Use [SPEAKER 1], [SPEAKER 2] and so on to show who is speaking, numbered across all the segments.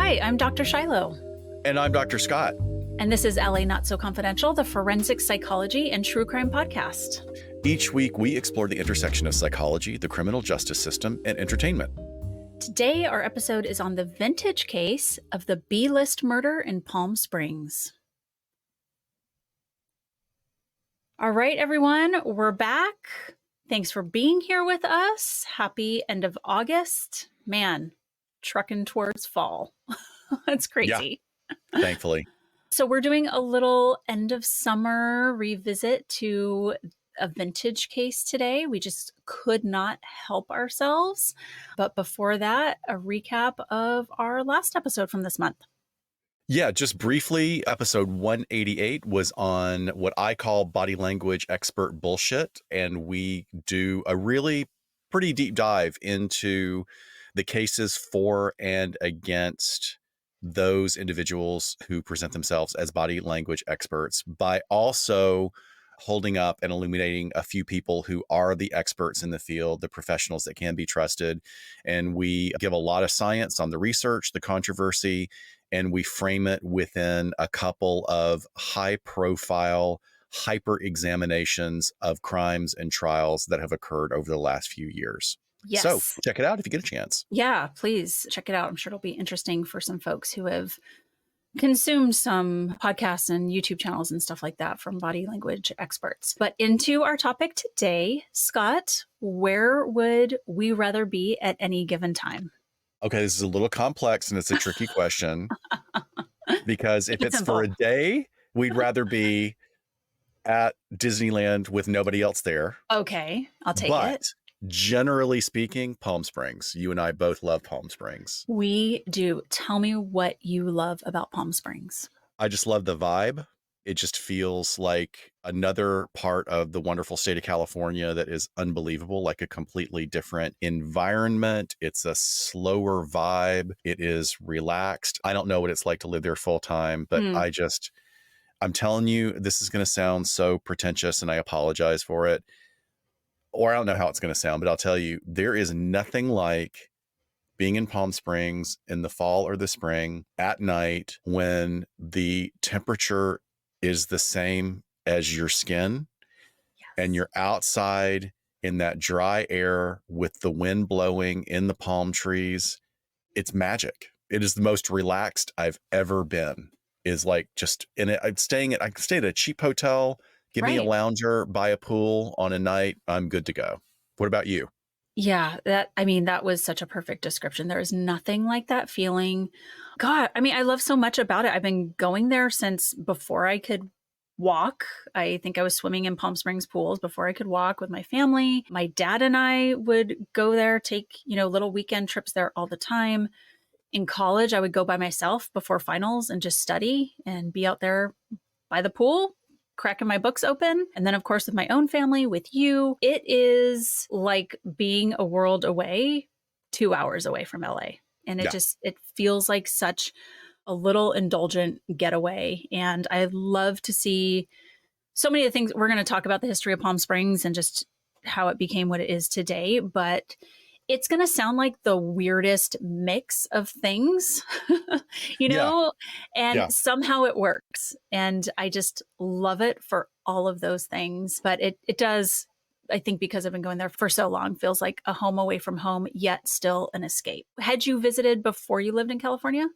[SPEAKER 1] Hi, I'm Dr. Shiloh.
[SPEAKER 2] And I'm Dr. Scott.
[SPEAKER 1] And this is LA Not So Confidential, the forensic psychology and true crime podcast.
[SPEAKER 2] Each week, we explore the intersection of psychology, the criminal justice system, and entertainment.
[SPEAKER 1] Today, our episode is on the vintage case of the B-list murder in Palm Springs. All right, everyone, we're back. Thanks for being here with us. Happy end of August. Man, trucking towards fall. That's crazy.
[SPEAKER 2] Yeah, thankfully.
[SPEAKER 1] So we're doing a little end of summer revisit to a vintage case today. We just could not help ourselves. But before that, a recap of our last episode from this month.
[SPEAKER 2] Yeah, just briefly, episode 188 was on what I call body language expert bullshit. And we do a really pretty deep dive into the cases for and against those individuals who present themselves as body language experts by also holding up and illuminating a few people who are the experts in the field, the professionals that can be trusted. And we give a lot of science on the research, the controversy, and we frame it within a couple of high profile, hyper examinations of crimes and trials that have occurred over the last few years.
[SPEAKER 1] Yes.
[SPEAKER 2] So check it out if you get a chance.
[SPEAKER 1] Yeah, please check it out. I'm sure it'll be interesting for some folks who have consumed some podcasts and YouTube channels and stuff like that from body language experts. But into our topic today, Scott, where would we rather be at any given time?
[SPEAKER 2] Okay, this is a little complex and it's a tricky question because if it's for a day, we'd rather be at Disneyland with nobody else there.
[SPEAKER 1] Okay, I'll take it.
[SPEAKER 2] Generally speaking, Palm Springs. You and I both love Palm Springs.
[SPEAKER 1] We do. Tell me what you love about Palm Springs.
[SPEAKER 2] I just love the vibe. It just feels like another part of the wonderful state of California that is unbelievable, like a completely different environment. It's a slower vibe. It is relaxed. I don't know what it's like to live there full time, but I'm telling you, this is going to sound so pretentious and I apologize for it. Or I don't know how it's going to sound, but I'll tell you, there is nothing like being in Palm Springs in the fall or the spring at night when the temperature is the same as your skin.
[SPEAKER 1] Yes.
[SPEAKER 2] And you're outside in that dry air with the wind blowing in the palm trees. It's magic. It is the most relaxed I've ever been. Is like just in it. I can stay at a cheap hotel. Give me a lounger, buy a pool on a night. I'm good to go. What about you?
[SPEAKER 1] Yeah, that was such a perfect description. There is nothing like that feeling. God, I love so much about it. I've been going there since before I could walk. I think I was swimming in Palm Springs pools before I could walk with my family. My dad and I would go there, take, little weekend trips there all the time. In college, I would go by myself before finals and just study and be out there by the pool, cracking my books open. And then, of course, with my own family, with you, it is like being a world away, 2 hours away from LA. And it feels like such a little indulgent getaway. And I love to see so many of the things. We're going to talk about the history of Palm Springs and just how it became what it is today. But it's going to sound like the weirdest mix of things, and somehow it works. And I just love it for all of those things. But it does, I think, because I've been going there for so long, feels like a home away from home, yet still an escape. Had you visited before you lived in California?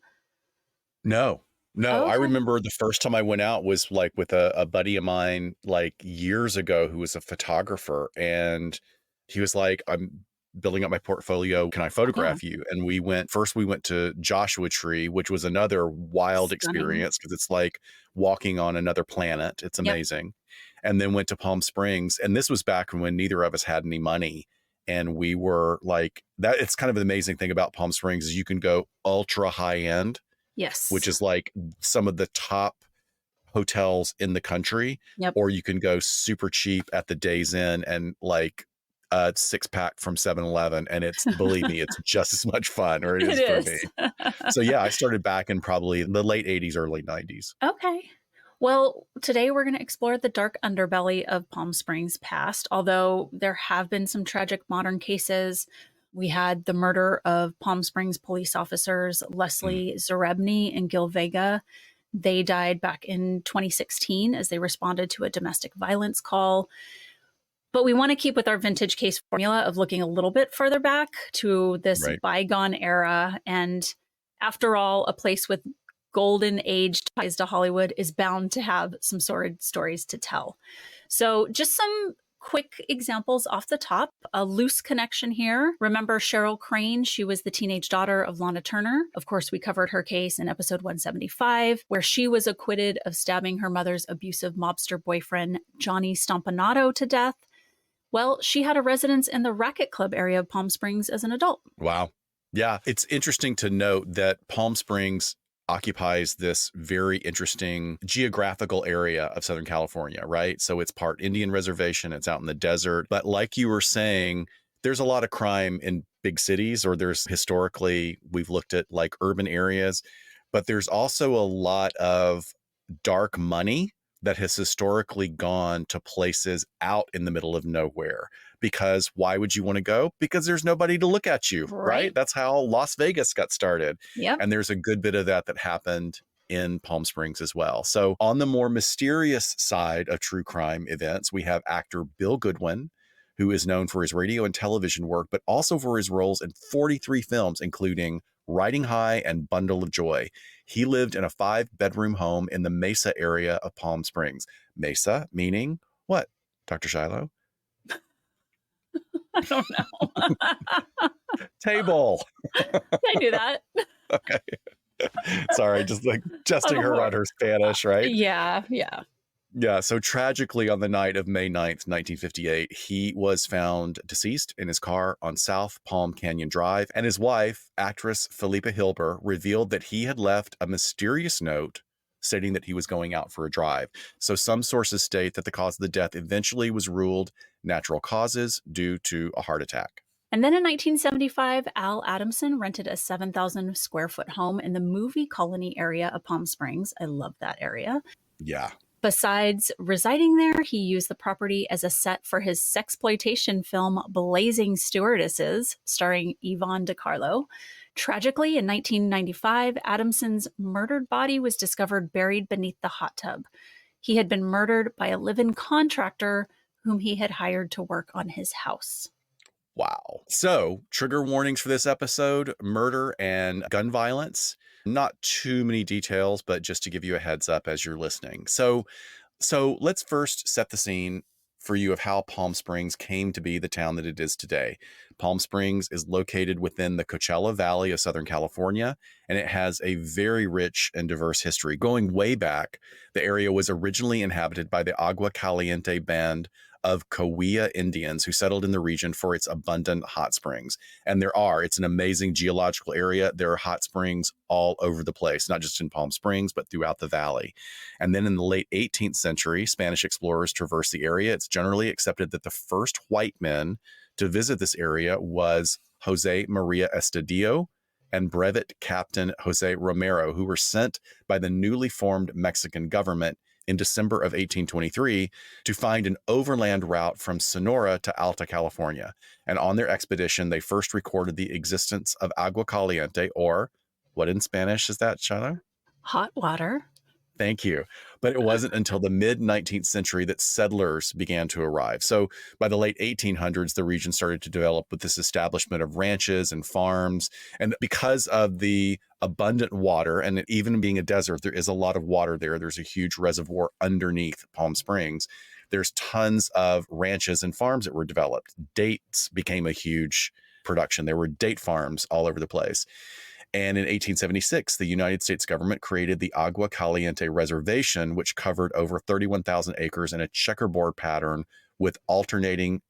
[SPEAKER 2] No.
[SPEAKER 1] Oh, okay.
[SPEAKER 2] I remember the first time I went out was like with a buddy of mine, like years ago, who was a photographer. And he was like, I'm building up my portfolio. Can I photograph you? And we went to Joshua Tree, which was another wild experience because it's like walking on another planet. It's amazing. And then went to Palm Springs. And this was back when neither of us had any money. And we were like that. It's kind of an amazing thing about Palm Springs is you can go ultra high end. Yes. Which is like some of the top hotels in the country. Yep. Or you can go super cheap at the Days Inn and like a 6-pack from 7-Eleven, and it's, believe me, it's just as much fun, or it is for me. So yeah, I started back in probably the late 80s, early 90s.
[SPEAKER 1] Okay. Well, today we're going to explore the dark underbelly of Palm Springs past, although there have been some tragic modern cases. We had the murder of Palm Springs police officers
[SPEAKER 2] Mm,
[SPEAKER 1] Leslie Zarebny and Gil Vega. They died back in 2016 as they responded to a domestic violence call. But we want to keep with our vintage case formula of looking a little bit further back to this
[SPEAKER 2] right.
[SPEAKER 1] bygone era. And after all, a place with golden age ties to Hollywood is bound to have some sordid stories to tell. So, just some quick examples off the top. A loose connection here. Remember Cheryl Crane? She was the teenage daughter of Lana Turner. Of course, we covered her case in episode 175, where she was acquitted of stabbing her mother's abusive mobster boyfriend, Johnny Stompanato, to death. Well, she had a residence in the Racket Club area of Palm Springs as an adult.
[SPEAKER 2] Wow. Yeah. It's interesting to note that Palm Springs occupies this very interesting geographical area of Southern California, right? So it's part Indian reservation, it's out in the desert. But like you were saying, there's a lot of crime in big cities, or there's historically, we've looked at like urban areas, but there's also a lot of dark money that has historically gone to places out in the middle of nowhere. Because why would you want to go? Because there's nobody to look at you, right?
[SPEAKER 1] Right.
[SPEAKER 2] That's how Las Vegas got started.
[SPEAKER 1] Yep.
[SPEAKER 2] And there's a good bit of that happened in Palm Springs as well. So on the more mysterious side of true crime events, we have actor Bill Goodwin, who is known for his radio and television work, but also for his roles in 43 films, including Riding High and Bundle of Joy. He lived in a 5-bedroom home in the Mesa area of Palm Springs. Mesa meaning what, Dr. Shiloh?
[SPEAKER 1] I don't know.
[SPEAKER 2] Table.
[SPEAKER 1] I knew that.
[SPEAKER 2] Okay. Sorry, just like testing her on her Spanish, right?
[SPEAKER 1] Yeah. Yeah.
[SPEAKER 2] Yeah. So tragically, on the night of May 9th, 1958, he was found deceased in his car on South Palm Canyon Drive. And his wife, actress Philippa Hilber, revealed that he had left a mysterious note stating that he was going out for a drive. So some sources state that the cause of the death eventually was ruled natural causes due to a heart attack.
[SPEAKER 1] And then in 1975, Al Adamson rented a 7,000 square foot home in the movie colony area of Palm Springs. I love that area.
[SPEAKER 2] Yeah.
[SPEAKER 1] Besides residing there, he used the property as a set for his sexploitation film Blazing Stewardesses, starring Yvonne DiCarlo. Tragically, in 1995, Adamson's murdered body was discovered buried beneath the hot tub. He had been murdered by a live-in contractor whom he had hired to work on his house.
[SPEAKER 2] Wow. So, trigger warnings for this episode: murder and gun violence. Not too many details, but just to give you a heads up as you're listening. So let's first set the scene for you of how Palm Springs came to be the town that it is today. Palm Springs is located within the Coachella Valley of Southern California, and it has a very rich and diverse history. Going way back, the area was originally inhabited by the Agua Caliente band of Cahuilla Indians who settled in the region for its abundant hot springs. And it's an amazing geological area. There are hot springs all over the place, not just in Palm Springs, but throughout the valley. And then in the late 18th century, Spanish explorers traversed the area. It's generally accepted that the first white men to visit this area was Jose Maria Estudillo and brevet captain Jose Romero, who were sent by the newly formed Mexican government in December of 1823 to find an overland route from Sonora to Alta California. And on their expedition, they first recorded the existence of agua caliente, or what in Spanish is that, Shana?
[SPEAKER 1] Hot water.
[SPEAKER 2] Thank you. But it wasn't until the mid-19th century that settlers began to arrive. So by the late 1800s, the region started to develop with this establishment of ranches and farms. And because of the abundant water, and even being a desert, there is a lot of water there. There's a huge reservoir underneath Palm Springs. There's tons of ranches and farms that were developed. Dates became a huge production. There were date farms all over the place. And in 1876, the United States government created the Agua Caliente Reservation, which covered over 31,000 acres in a checkerboard pattern with alternating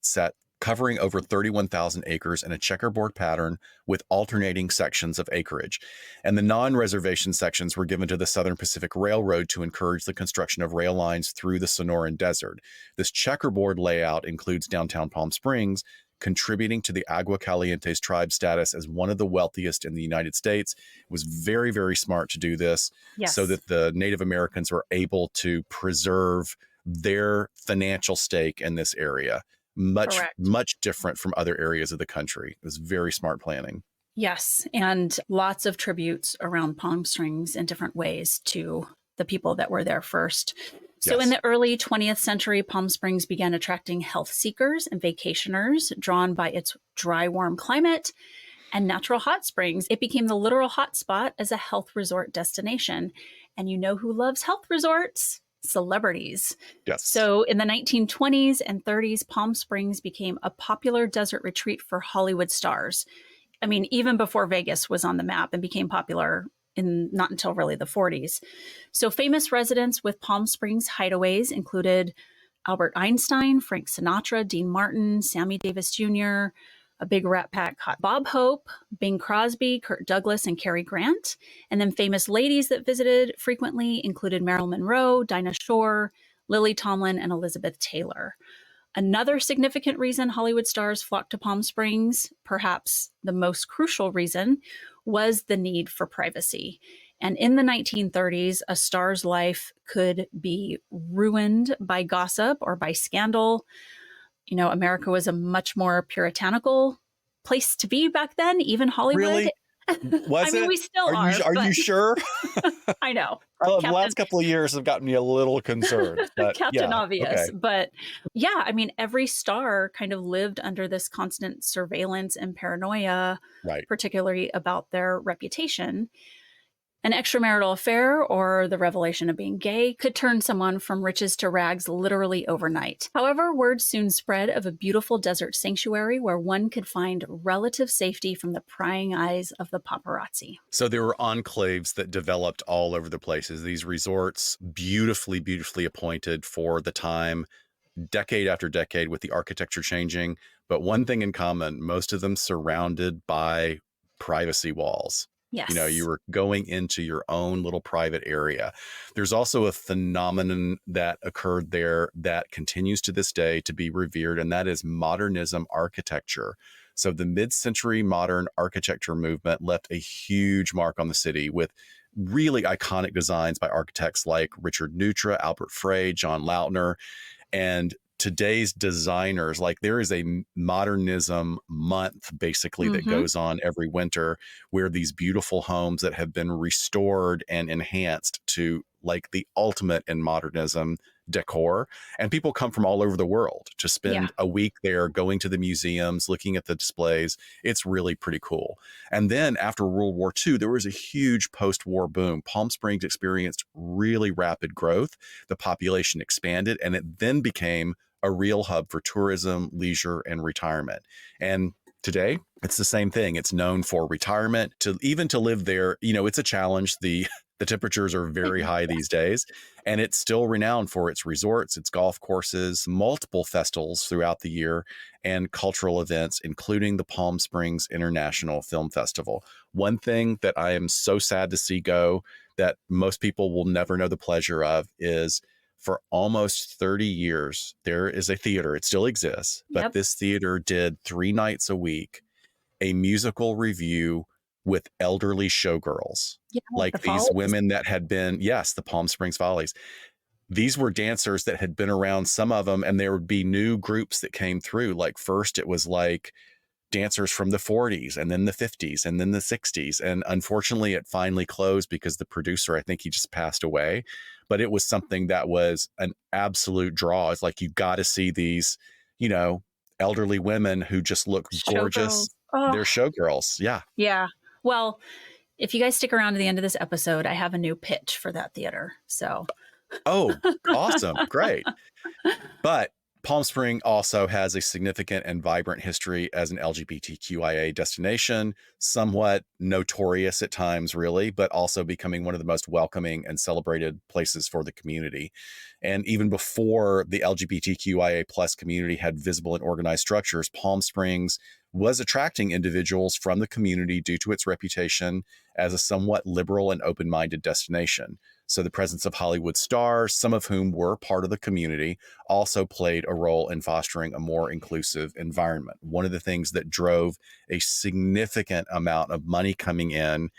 [SPEAKER 2] covering over 31,000 acres in a checkerboard pattern with alternating sections of acreage. And the non-reservation sections were given to the Southern Pacific Railroad to encourage the construction of rail lines through the Sonoran Desert. This checkerboard layout includes downtown Palm Springs, contributing to the Agua Caliente's tribe status as one of the wealthiest in the United States. It was very, very smart to do this so that the Native Americans were able to preserve their financial stake in this area. much,
[SPEAKER 1] Correct.
[SPEAKER 2] much different from other areas of the country. It was very smart planning.
[SPEAKER 1] Yes. And lots of tributes around Palm Springs in different ways to the people that were there first. So, in
[SPEAKER 2] Yes.
[SPEAKER 1] the early 20th century, Palm Springs began attracting health seekers and vacationers drawn by its dry, warm climate and natural hot springs. It became the literal hotspot as a health resort destination. And you know who loves health resorts? Celebrities.
[SPEAKER 2] Yes.
[SPEAKER 1] So in the 1920s and 30s, Palm Springs became a popular desert retreat for Hollywood stars. I mean, even before Vegas was on the map and became popular in not until really the 40s. So famous residents with Palm Springs hideaways included Albert Einstein, Frank Sinatra, Dean Martin, Sammy Davis Jr., a big Rat Pack hot Bob Hope, Bing Crosby, Kirk Douglas, and Cary Grant. And then famous ladies that visited frequently included Marilyn Monroe, Dinah Shore, Lily Tomlin, and Elizabeth Taylor. Another significant reason Hollywood stars flocked to Palm Springs, perhaps the most crucial reason, was the need for privacy. And in the 1930s, a star's life could be ruined by gossip or by scandal. You know, America was a much more puritanical place to be back then, even Hollywood.
[SPEAKER 2] Really?
[SPEAKER 1] I
[SPEAKER 2] Was
[SPEAKER 1] mean,
[SPEAKER 2] it?
[SPEAKER 1] we still are,
[SPEAKER 2] Are
[SPEAKER 1] but
[SPEAKER 2] you sure?
[SPEAKER 1] I know.
[SPEAKER 2] The
[SPEAKER 1] Captain
[SPEAKER 2] last couple of years have gotten me a little concerned, but
[SPEAKER 1] Captain
[SPEAKER 2] yeah,
[SPEAKER 1] Obvious.
[SPEAKER 2] okay,
[SPEAKER 1] But yeah, I mean, every star kind of lived under this constant surveillance and paranoia,
[SPEAKER 2] right.
[SPEAKER 1] particularly about their reputation. An extramarital affair or the revelation of being gay could turn someone from riches to rags literally overnight. However, word soon spread of a beautiful desert sanctuary where one could find relative safety from the prying eyes of the paparazzi.
[SPEAKER 2] So there were enclaves that developed all over the places. These resorts, beautifully, beautifully appointed for the time, decade after decade, with the architecture changing. But one thing in common, most of them surrounded by privacy walls. You know, you
[SPEAKER 1] Yes.
[SPEAKER 2] were going into your own little private area. There's also a phenomenon that occurred there that continues to this day to be revered, and that is modernism architecture. So the mid-century modern architecture movement left a huge mark on the city with really iconic designs by architects like Richard Neutra, Albert Frey, John Lautner, and today's designers. Like, there is a modernism month basically that
[SPEAKER 1] Mm-hmm.
[SPEAKER 2] goes on every winter, where these beautiful homes that have been restored and enhanced to like the ultimate in modernism decor, and people come from all over the world to
[SPEAKER 1] Yeah.
[SPEAKER 2] spend a week there, going to the museums, looking at the displays. It's really pretty cool. And then after World War II, there was a huge post-war boom. Palm Springs experienced really rapid growth. The population expanded, and it then became a real hub for tourism, leisure, and retirement. And today, it's the same thing. It's known for retirement. To even to live there, you know, it's a challenge. The temperatures are very high these days, and it's still renowned for its resorts, its golf courses, multiple festivals throughout the year, and cultural events, including the Palm Springs International Film Festival. One thing that I am so sad to see go, that most people will never know the pleasure of, is for almost 30 years, there is a theater. It still exists, but
[SPEAKER 1] Yep.
[SPEAKER 2] this theater did 3 nights a week a musical review with elderly showgirls,
[SPEAKER 1] Yeah. The
[SPEAKER 2] like these
[SPEAKER 1] Follies.
[SPEAKER 2] women that had been, yes, the Palm Springs Follies. These were dancers that had been around, some of them, and there would be new groups that came through. Like, first it was like dancers from the 40s, and then the 50s, and then the 60s. And unfortunately, it finally closed because the producer, I think he just passed away. But it was something that was an absolute draw. It's like, you got to see these, you know, elderly women who just look gorgeous.
[SPEAKER 1] Showgirls. Oh,
[SPEAKER 2] They're showgirls. Yeah.
[SPEAKER 1] yeah. Well, if you guys stick around to the end of this episode, I have a new pitch for that theater. So,
[SPEAKER 2] Oh, awesome. Great. But Palm Spring also has a significant and vibrant history as an LGBTQIA destination, somewhat notorious at times, really, but also becoming one of the most welcoming and celebrated places for the community. And even before the LGBTQIA plus community had visible and organized structures, Palm Springs was attracting individuals from the community due to its reputation as a somewhat liberal and open-minded destination. So the presence of Hollywood stars, some of whom were part of the community, also played a role in fostering a more inclusive environment. One of the things that drove a significant amount of money coming in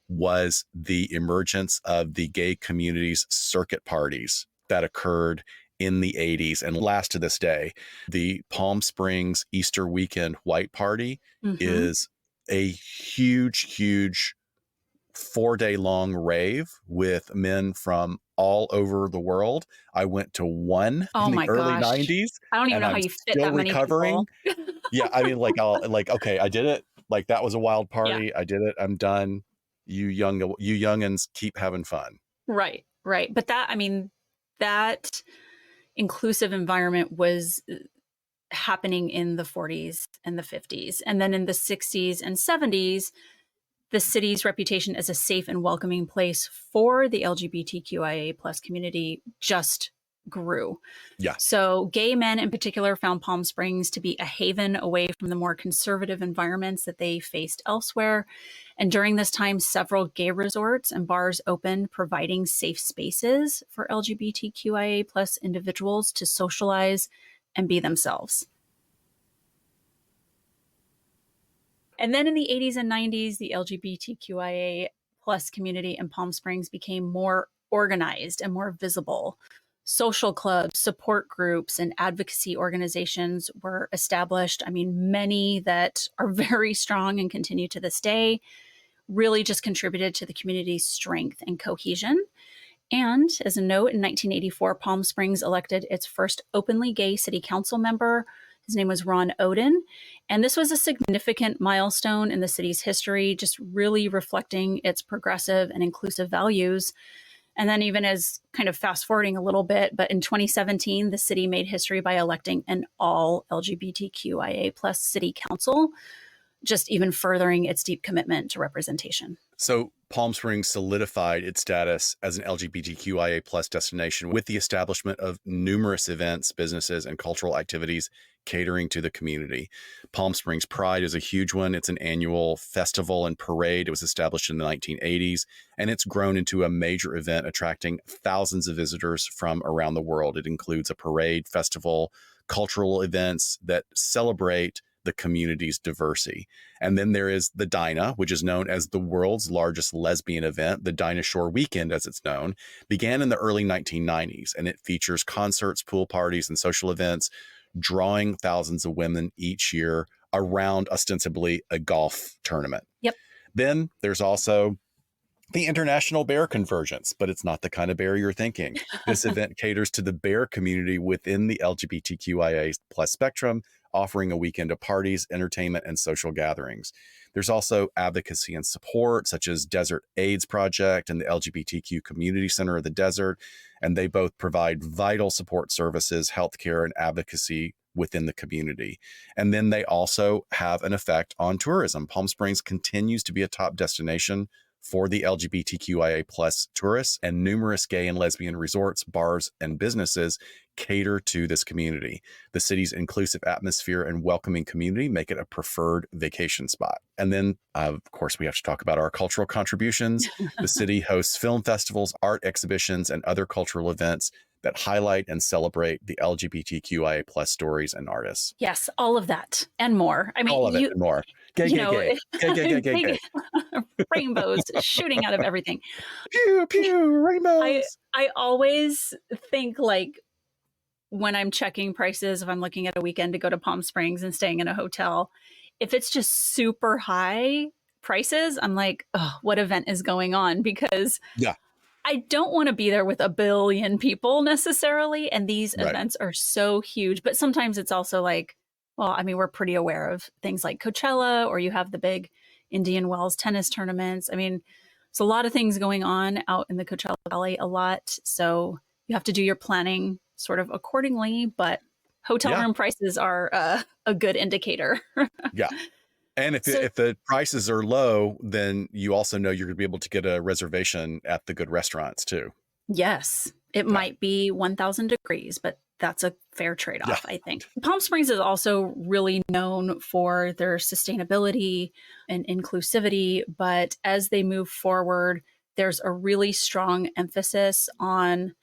[SPEAKER 2] was the emergence of the gay community's circuit parties that occurred in the 80s and last to this day. The Palm Springs Easter weekend white party
[SPEAKER 1] Hmm.
[SPEAKER 2] is a huge, huge 4-day long rave with men from all over the world. I went to one
[SPEAKER 1] Oh
[SPEAKER 2] in the
[SPEAKER 1] my
[SPEAKER 2] early
[SPEAKER 1] gosh.
[SPEAKER 2] 90s
[SPEAKER 1] I don't even
[SPEAKER 2] and
[SPEAKER 1] know how
[SPEAKER 2] I'm
[SPEAKER 1] you fit
[SPEAKER 2] still
[SPEAKER 1] that many people.
[SPEAKER 2] recovering. Yeah, I mean, like, I'll like, okay, I did it. Like, that was a wild
[SPEAKER 1] Yeah.
[SPEAKER 2] party. I did it. I'm done. You youngins keep having fun.
[SPEAKER 1] Right. Right. But that, I mean, that inclusive environment was happening in the 40s and the 50s. And then in the 60s and 70s, the city's reputation as a safe and welcoming place for the LGBTQIA plus community just grew.
[SPEAKER 2] Yeah.
[SPEAKER 1] So, gay men in particular found Palm Springs to be a haven away from the more conservative environments that they faced elsewhere. And during this time, several gay resorts and bars opened, providing safe spaces for LGBTQIA plus individuals to socialize and be themselves. And then in the 80s and 90s, the LGBTQIA plus community in Palm Springs became more organized and more visible. Social clubs, support groups, and advocacy organizations were established. I mean, many that are very strong and continue to this day really just contributed to the community's strength and cohesion. And as a note, in 1984, Palm Springs elected its first openly gay city council member. His name was Ron Oden. And this was a significant milestone in the city's history, just really reflecting its progressive and inclusive values. And then, even as kind of fast forwarding a little bit, but in 2017, the city made history by electing an all LGBTQIA plus city council, just even furthering its deep commitment to representation.
[SPEAKER 2] So Palm Springs solidified its status as an LGBTQIA plus destination with the establishment of numerous events, businesses, and cultural activities catering to the community. Palm Springs Pride is a huge one. It's an annual festival and parade. It was established in the 1980s, and it's grown into a major event attracting thousands of visitors from around the world. It includes a parade, festival, cultural events that celebrate the community's diversity. And then there is the Dinah, which is known as the world's largest lesbian event. The Dinah Shore Weekend, as it's known, began in the early 1990s, and it features concerts, pool parties, and social events, drawing thousands of women each year around ostensibly a golf tournament.
[SPEAKER 1] Yep.
[SPEAKER 2] Then there's also the International Bear Convergence, but it's not the kind of bear you're thinking. This event caters to the bear community within the LGBTQIA plus spectrum, offering a weekend of parties, entertainment, and social gatherings. There's also advocacy and support, such as Desert AIDS Project and the LGBTQ Community Center of the Desert, and they both provide vital support services, healthcare, and advocacy within the community. And then they also have an effect on tourism. Palm Springs continues to be a top destination for the LGBTQIA plus tourists, and numerous gay and lesbian resorts, bars, and businesses cater to this community. The city's inclusive atmosphere and welcoming community make it a preferred vacation spot. And then, of course, we have to talk about our cultural contributions. The city hosts film festivals, art exhibitions, and other cultural events that highlight and celebrate the LGBTQIA plus stories and artists.
[SPEAKER 1] Yes, all of that and more. I mean,
[SPEAKER 2] All of it and more. Gay,
[SPEAKER 1] you
[SPEAKER 2] gay,
[SPEAKER 1] know,
[SPEAKER 2] gay. Gay, gay, gay, gay,
[SPEAKER 1] big
[SPEAKER 2] gay.
[SPEAKER 1] rainbows shooting out of everything.
[SPEAKER 2] Pew, pew,
[SPEAKER 1] I
[SPEAKER 2] rainbows.
[SPEAKER 1] I always think, like, when I'm checking prices, if I'm looking at a weekend to go to Palm Springs and staying in a hotel, if it's just super high prices, I'm like, oh, what event is going on? Because
[SPEAKER 2] Yeah,
[SPEAKER 1] I don't want to be there with a billion people necessarily. And these
[SPEAKER 2] right.
[SPEAKER 1] events are so huge. But sometimes it's also like, well, I mean, we're pretty aware of things like Coachella, or you have the big Indian Wells tennis tournaments. I mean, there's a lot of things going on out in the Coachella Valley a lot. So you have to do your planning sort of accordingly. But hotel
[SPEAKER 2] Yeah,
[SPEAKER 1] room prices are a good indicator.
[SPEAKER 2] yeah. And
[SPEAKER 1] So,
[SPEAKER 2] if the prices are low, then you also know you're going to be able to get a reservation at the good restaurants too.
[SPEAKER 1] yes, it
[SPEAKER 2] Yeah,
[SPEAKER 1] might be 1,000 degrees, but that's a fair trade
[SPEAKER 2] yeah,
[SPEAKER 1] off, I think. Palm Springs is also really known for their sustainability and inclusivity, but as they move forward, there's a really strong emphasis on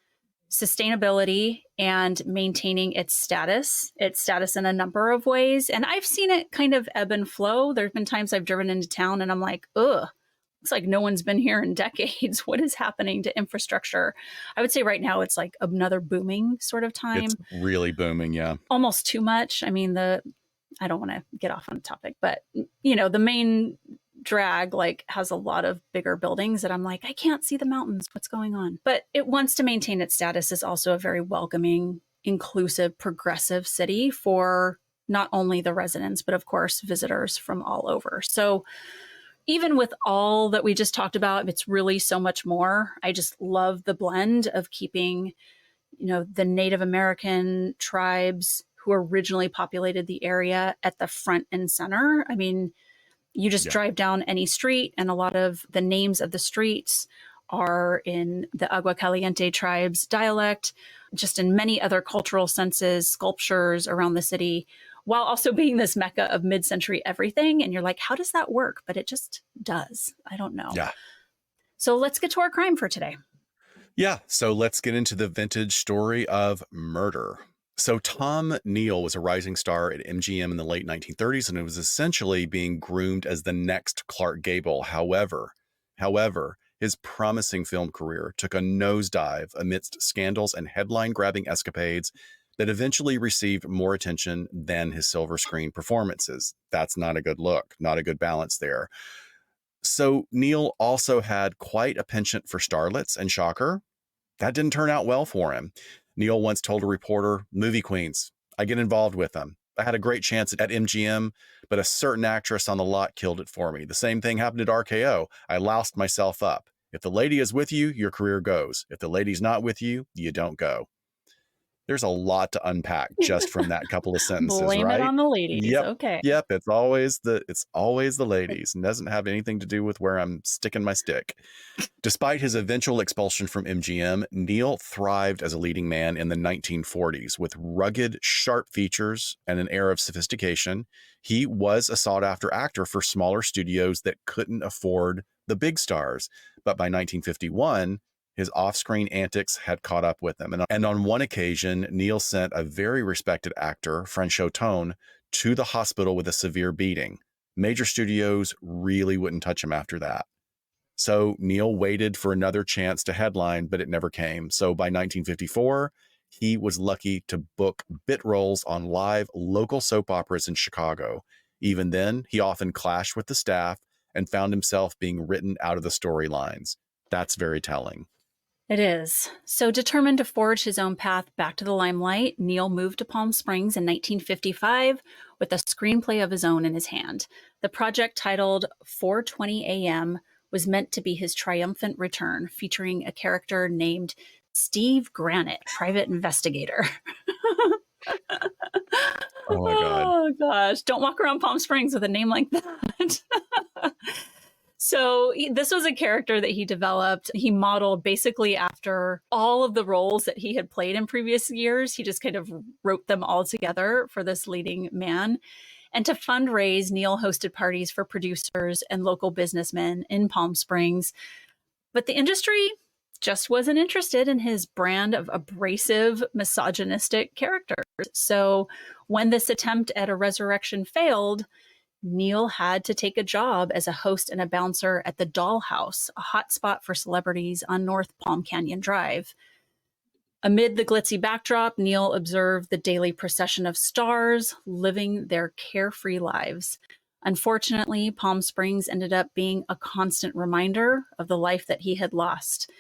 [SPEAKER 1] sustainability and maintaining its status in a number of ways. And I've seen it kind of ebb and flow. There have been times I've driven into town and I'm like, ugh, It's like no one's been here in decades. What is happening to infrastructure? I would say right now it's like another booming sort of
[SPEAKER 2] It's
[SPEAKER 1] time,
[SPEAKER 2] really booming. Yeah.
[SPEAKER 1] almost too much. I mean, I don't want to get off on the topic, but the main drag like has a lot of bigger buildings that I'm like, I can't see the mountains. What's going on? But it wants to maintain its status as also a very welcoming, inclusive, progressive city for not only the residents, but of course, visitors from all over. So even with all that we just talked about, it's really so much more. I just love the blend of keeping, the Native American tribes who originally populated the area at the front and center. I mean, you just
[SPEAKER 2] Yeah.
[SPEAKER 1] drive down any street, and a lot of the names of the streets are in the Agua Caliente tribes dialect, just in many other cultural senses, sculptures around the city, while also being this mecca of mid-century everything. And you're like, how does that work? But it just does. I don't know.
[SPEAKER 2] Yeah.
[SPEAKER 1] So let's get to our crime for today.
[SPEAKER 2] Yeah. So let's get into the vintage story of murder. So Tom Neal was a rising star at MGM in the late 1930s, and it was essentially being groomed as the next Clark Gable. However, his promising film career took a nosedive amidst scandals and headline-grabbing escapades that eventually received more attention than his silver screen performances. That's not a good look, not a good balance there. So Neal also had quite a penchant for starlets, and shocker, that didn't turn out well for him. Neal once told a reporter, "Movie queens, I get involved with them. I had a great chance at MGM, but a certain actress on the lot killed it for me. The same thing happened at RKO. I loused myself up. If the lady is with you, your career goes. If the lady's not with you, you don't go." There's a lot to unpack just from that couple of sentences,
[SPEAKER 1] Blame it
[SPEAKER 2] right?
[SPEAKER 1] on the ladies.
[SPEAKER 2] Yep.
[SPEAKER 1] Okay.
[SPEAKER 2] Yep. It's always the ladies, and doesn't have anything to do with where I'm sticking my stick. Despite his eventual expulsion from MGM, Neal thrived as a leading man in the 1940s with rugged, sharp features and an air of sophistication. He was a sought-after actor for smaller studios that couldn't afford the big stars. But by 1951, his off-screen antics had caught up with him. And on one occasion, Neal sent a very respected actor, Franchot Tone, to the hospital with a severe beating. Major studios really wouldn't touch him after that. So Neal waited for another chance to headline, but it never came. So by 1954, he was lucky to book bit roles on live local soap operas in Chicago. Even then, he often clashed with the staff and found himself being written out of the storylines. That's very telling.
[SPEAKER 1] It is. So determined to forge his own path back to the limelight, Neal moved to Palm Springs in 1955 with a screenplay of his own in his hand. The project, titled 4:20 a.m., was meant to be his triumphant return, featuring a character named Steve Granite, private investigator.
[SPEAKER 2] Oh my God.
[SPEAKER 1] Oh gosh, don't walk around Palm Springs with a name like that. So this was a character that he developed. He modeled basically after all of the roles that he had played in previous years. He just kind of wrote them all together for this leading man. And to fundraise, Neal hosted parties for producers and local businessmen in Palm Springs. But the industry just wasn't interested in his brand of abrasive, misogynistic characters. So when this attempt at a resurrection failed, Neal had to take a job as a host and a bouncer at the Dollhouse, a hotspot for celebrities on North Palm Canyon Drive. Amid the glitzy backdrop, Neal observed the daily procession of stars living their carefree lives. Unfortunately, Palm Springs ended up being a constant reminder of the life that he had lost.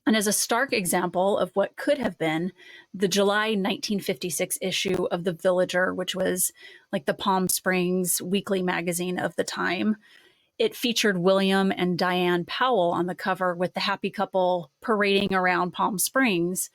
[SPEAKER 1] And as a stark example of what could have been, the July 1956 issue of The Villager, which was like the Palm Springs weekly magazine of the time, it featured William and Diane Powell on the cover with the happy couple parading around Palm Springs.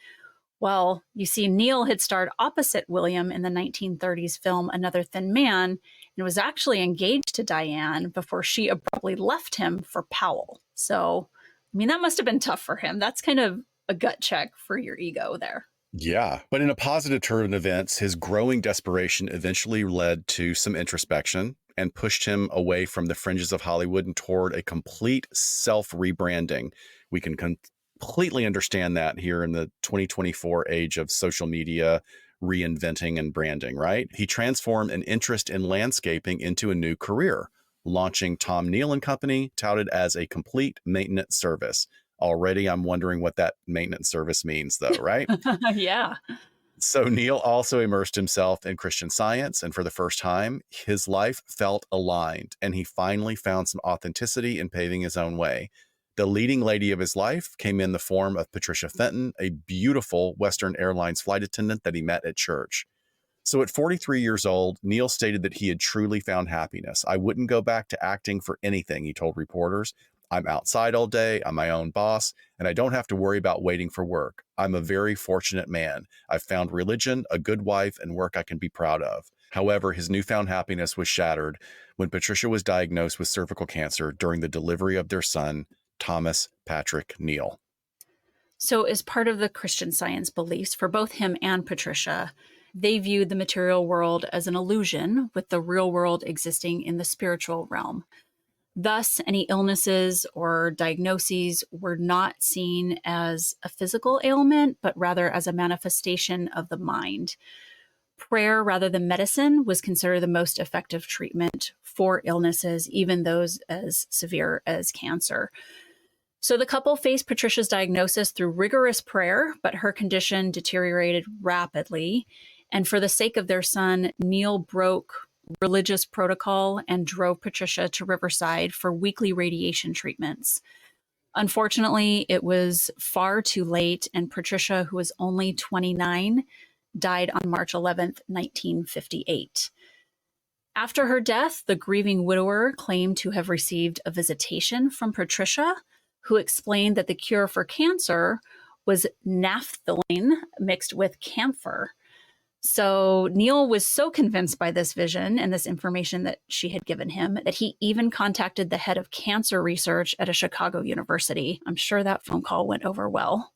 [SPEAKER 1] Well, you see, Neal had starred opposite William in the 1930s film Another Thin Man and was actually engaged to Diane before she abruptly left him for Powell. So, I mean, that must have been tough for him. That's kind of a gut check for your ego there.
[SPEAKER 2] Yeah. But in a positive turn of events, his growing desperation eventually led to some introspection and pushed him away from the fringes of Hollywood and toward a complete self-rebranding. We can completely understand that here in the 2024 age of social media, reinventing and branding, right? He transformed an interest in landscaping into a new career. launching Tom Neal and Company, touted as a complete maintenance service. Already, I'm wondering what that maintenance service means, though, right?
[SPEAKER 1] Yeah.
[SPEAKER 2] So Neal also immersed himself in Christian Science, and for the first time, his life felt aligned, and he finally found some authenticity in paving his own way. The leading lady of his life came in the form of Patricia Fenton, a beautiful Western Airlines flight attendant that he met at church. So at 43 years old, Neal stated that he had truly found happiness. I wouldn't go back to acting for anything, he told reporters. I'm outside all day, I'm my own boss, and I don't have to worry about waiting for work. I'm a very fortunate man. I've found religion, a good wife, and work I can be proud of. However, his newfound happiness was shattered when Patricia was diagnosed with cervical cancer during the delivery of their son, Thomas Patrick Neal.
[SPEAKER 1] So, as part of the Christian Science beliefs for both him and Patricia, they viewed the material world as an illusion, with the real world existing in the spiritual realm. Thus, any illnesses or diagnoses were not seen as a physical ailment, but rather as a manifestation of the mind. Prayer rather than medicine was considered the most effective treatment for illnesses, even those as severe as cancer. So the couple faced Patricia's diagnosis through rigorous prayer, but her condition deteriorated rapidly. And for the sake of their son, Neal broke religious protocol and drove Patricia to Riverside for weekly radiation treatments. Unfortunately, it was far too late, and Patricia, who was only 29, died on March 11th, 1958. After her death, the grieving widower claimed to have received a visitation from Patricia, who explained that the cure for cancer was naphthalene mixed with camphor. So Neal was so convinced by this vision and this information that she had given him that he even contacted the head of cancer research at a Chicago university. I'm sure that phone call went over well.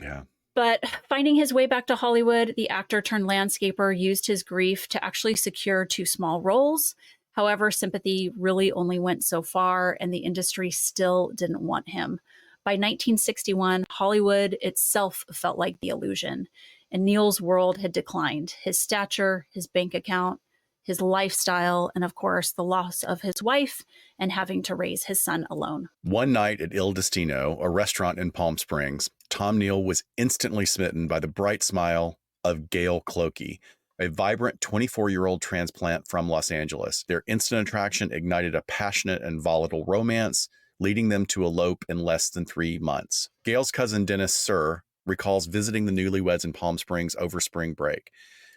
[SPEAKER 2] Yeah.
[SPEAKER 1] But finding his way back to Hollywood, the actor turned landscaper used his grief to actually secure 2 small roles. However, sympathy really only went so far, and the industry still didn't want him. By 1961, Hollywood itself felt like the illusion, and Neal's world had declined. His stature, his bank account, his lifestyle, and of course, the loss of his wife and having to raise his son alone.
[SPEAKER 2] One night at Il Destino, a restaurant in Palm Springs, Tom Neal was instantly smitten by the bright smile of Gail Clokey, a vibrant 24-year-old transplant from Los Angeles. Their instant attraction ignited a passionate and volatile romance, leading them to elope in less than 3 months. Gail's cousin Dennis Sir recalls visiting the newlyweds in Palm Springs over spring break.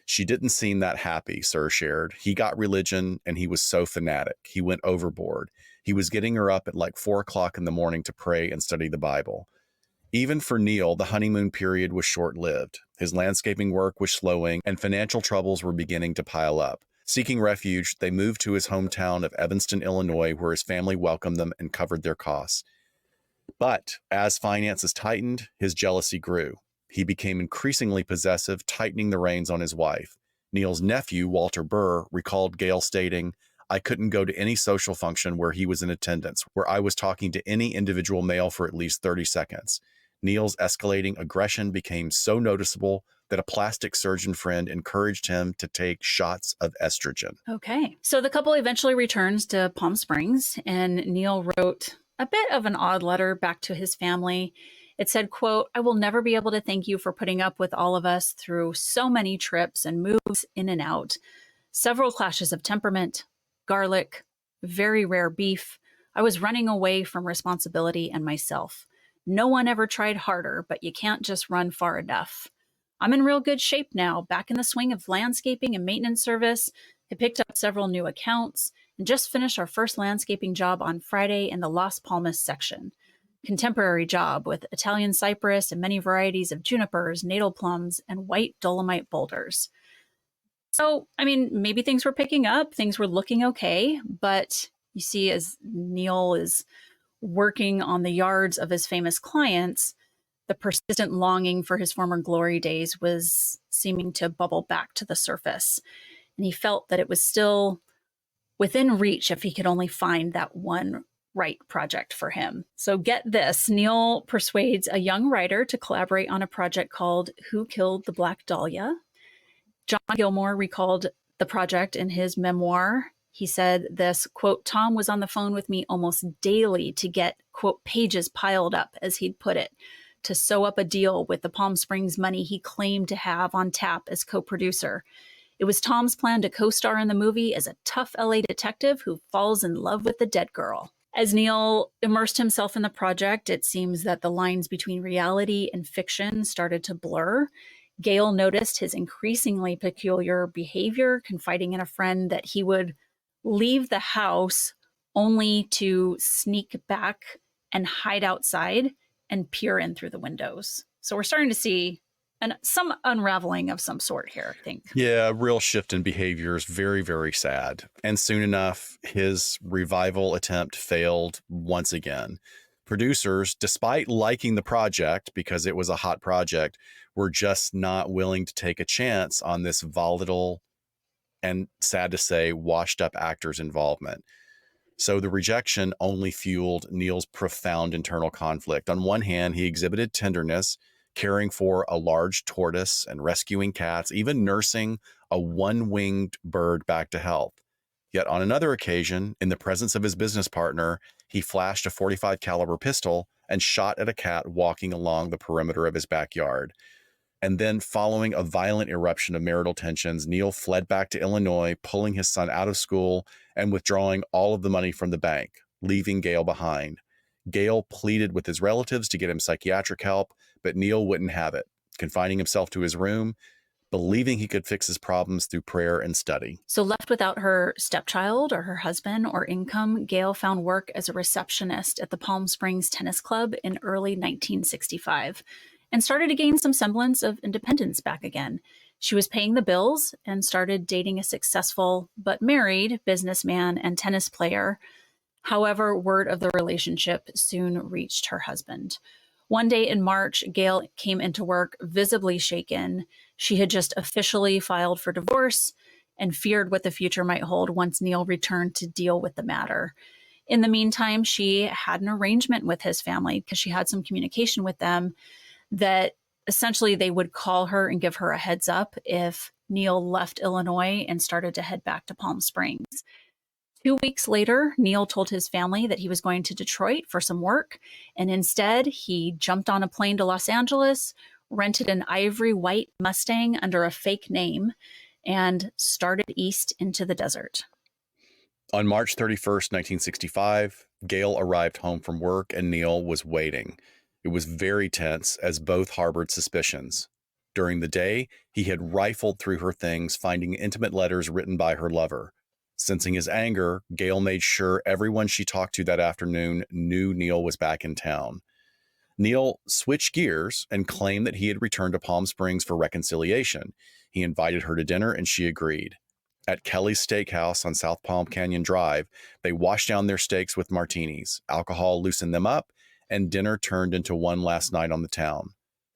[SPEAKER 2] She didn't seem that happy, Sir shared. He got religion and he was so fanatic. He went overboard. He was getting her up at like 4 o'clock in the morning to pray and study the Bible. Even for Neal, the honeymoon period was short-lived. His landscaping work was slowing and financial troubles were beginning to pile up. Seeking refuge, they moved to his hometown of Evanston, Illinois, where his family welcomed them and covered their costs. But as finances tightened, his jealousy grew. He became increasingly possessive, tightening the reins on his wife. Neal's nephew, Walter Burr, recalled Gail stating, I couldn't go to any social function where he was in attendance, where I was talking to any individual male for at least 30 seconds. Neal's escalating aggression became so noticeable that a plastic surgeon friend encouraged him to take shots of estrogen.
[SPEAKER 1] Okay. So the couple eventually returns to Palm Springs, and Neal wrote a bit of an odd letter back to his family. It said, quote, I will never be able to thank you for putting up with all of us through so many trips and moves in and out, several clashes of temperament, garlic, very rare beef. I was running away from responsibility and myself. No one ever tried harder, but you can't just run far enough. I'm in real good shape now, back in the swing of landscaping and maintenance service. I picked up several new accounts and just finished our first landscaping job on Friday in the Las Palmas section. Contemporary job with Italian cypress and many varieties of junipers, natal plums, and white dolomite boulders. So, I mean, maybe things were picking up, things were looking okay, but you see, as Neal is working on the yards of his famous clients, the persistent longing for his former glory days was seeming to bubble back to the surface. And he felt that it was still within reach if he could only find that one right project for him. So get this, Neal persuades a young writer to collaborate on a project called Who Killed the Black Dahlia? John Gilmore recalled the project in his memoir, He said this, quote, Tom was on the phone with me almost daily to get, quote, pages piled up, as he'd put it, to sew up a deal with the Palm Springs money he claimed to have on tap as co-producer. It was Tom's plan to co-star in the movie as a tough LA detective who falls in love with the dead girl. As Neal immersed himself in the project, it seems that the lines between reality and fiction started to blur. Gale noticed his increasingly peculiar behavior, confiding in a friend that he would leave the house only to sneak back and hide outside and peer in through the windows. So we're starting to see some unraveling of some sort here, I think.
[SPEAKER 2] Yeah, real shift in behavior is very, very sad. And soon enough, his revival attempt failed once again. Producers, despite liking the project because it was a hot project, were just not willing to take a chance on this volatile and, sad to say, washed up actor's involvement. So the rejection only fueled Neal's profound internal conflict. On one hand, he exhibited tenderness, caring for a large tortoise and rescuing cats, even nursing a one-winged bird back to health. Yet on another occasion, in the presence of his business partner, he flashed a .45 caliber pistol and shot at a cat walking along the perimeter of his backyard. And then, following a violent eruption of marital tensions, Neal fled back to Illinois, pulling his son out of school and withdrawing all of the money from the bank, leaving Gale behind. Gale pleaded with his relatives to get him psychiatric help, but Neal wouldn't have it, confining himself to his room, believing he could fix his problems through prayer and study.
[SPEAKER 1] So left without her stepchild or her husband or income, Gale found work as a receptionist at the Palm Springs Tennis Club in early 1965 and started to gain some semblance of independence back again. She was paying the bills and started dating a successful but married businessman and tennis player. However, word of the relationship soon reached her husband. One day in March, Gale came into work visibly shaken. She had just officially filed for divorce and feared what the future might hold once Neal returned to deal with the matter. In the meantime, she had an arrangement with his family because she had some communication with them that essentially they would call her and give her a heads up if Neal left Illinois and started to head back to Palm Springs. 2 weeks later, Neal told his family that he was going to Detroit for some work, and instead he jumped on a plane to Los Angeles, rented an ivory white Mustang under a fake name, and started east into the desert.
[SPEAKER 2] On March 31st, 1965, Gale arrived home from work and Neal was waiting. It was very tense as both harbored suspicions. During the day, he had rifled through her things, finding intimate letters written by her lover. Sensing his anger, Gale made sure everyone she talked to that afternoon knew Neal was back in town. Neal switched gears and claimed that he had returned to Palm Springs for reconciliation. He invited her to dinner and she agreed. At Kelly's Steakhouse on South Palm Canyon Drive, they washed down their steaks with martinis. Alcohol loosened them up, and dinner turned into one last night on the town.